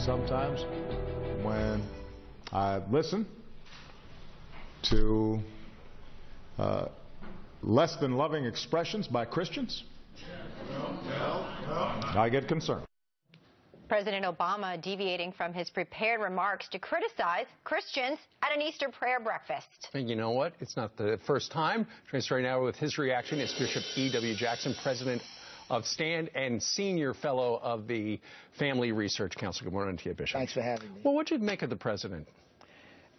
sometimes when I listen to less than loving expressions by Christians. I get concerned. President Obama deviating from his prepared remarks to criticize Christians at an Easter prayer breakfast. And you know what? It's not the first time. Joining us right now with his reaction is Bishop E.W. Jackson, president of STAND and senior fellow of the Family Research Council. Good morning to you, Bishop. Thanks for having me. Well, what did you make of the president?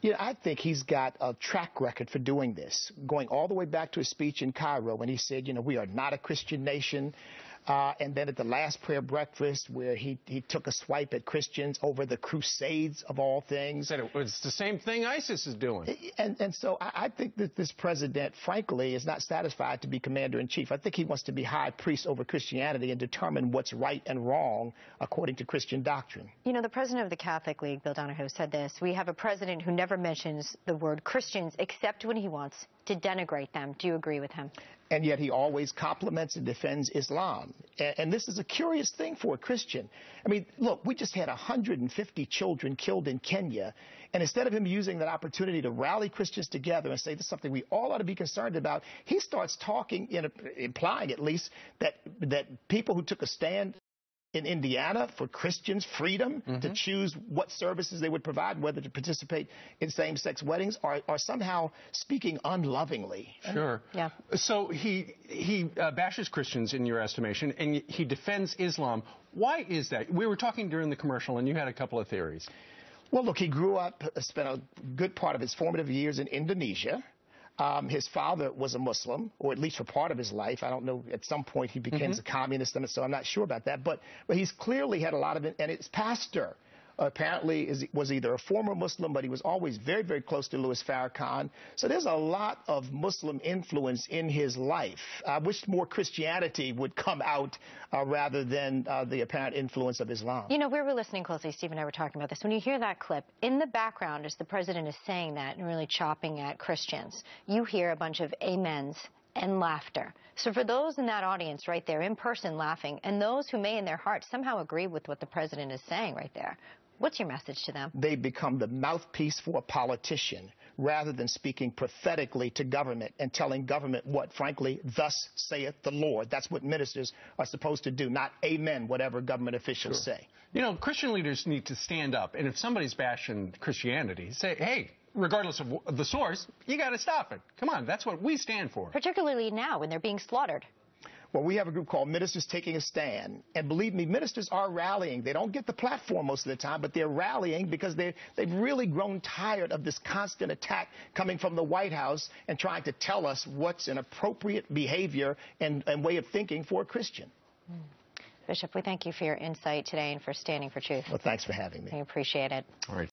You know, I think he's got a track record for doing this, going all the way back to his speech in Cairo when he said, you know, we are not a Christian nation. And then at the last prayer breakfast where he took a swipe at Christians over the Crusades of all things. Said it was the same thing ISIS is doing. And so I think that this president, frankly, is not satisfied to be commander-in-chief. I think he wants to be high priest over Christianity and determine what's right and wrong according to Christian doctrine. You know, the president of the Catholic League, Bill Donohue, said this: we have a president who never mentions the word Christians except when he wants to denigrate them. Do you agree with him? And yet he always compliments and defends Islam. And this is a curious thing for a Christian. I mean, look, we just had 150 children killed in Kenya. And instead of him using that opportunity to rally Christians together and say this is something we all ought to be concerned about, he starts talking, implying at least, that people who took a stand in Indiana for Christians' freedom to choose what services they would provide, whether to participate in same-sex weddings, are somehow speaking unlovingly. Sure. Yeah. So he bashes Christians, in your estimation, and he defends Islam. Why is that? We were talking during the commercial, and you had a couple of theories. Well, look, he grew up, spent a good part of his formative years in Indonesia. His father was a Muslim, or at least for part of his life. I don't know, at some point he becomes a communist, so I'm not sure about that. But he's clearly had a lot of it, and his pastor apparently was either a former Muslim, but he was always very, very close to Louis Farrakhan. So there's a lot of Muslim influence in his life. I wish more Christianity would come out rather than the apparent influence of Islam. You know, we were listening closely, Steve and I were talking about this. When you hear that clip, in the background, as the president is saying that and really chopping at Christians, you hear a bunch of amens and laughter. So for those in that audience right there, in person laughing, and those who may in their hearts somehow agree with what the president is saying right there, what's your message to them? They become the mouthpiece for a politician rather than speaking prophetically to government and telling government what, frankly, thus saith the Lord. That's what ministers are supposed to do, not amen whatever government officials say. You know, Christian leaders need to stand up, and if somebody's bashing Christianity, say, hey, regardless of the source, you got to stop it. Come on, that's what we stand for. Particularly now when they're being slaughtered. Well, we have a group called Ministers Taking a Stand. And believe me, ministers are rallying. They don't get the platform most of the time, but they're rallying because they've really grown tired of this constant attack coming from the White House and trying to tell us what's an appropriate behavior and way of thinking for a Christian. Bishop, we thank you for your insight today and for standing for truth. Well, thanks for having me. We appreciate it. All right.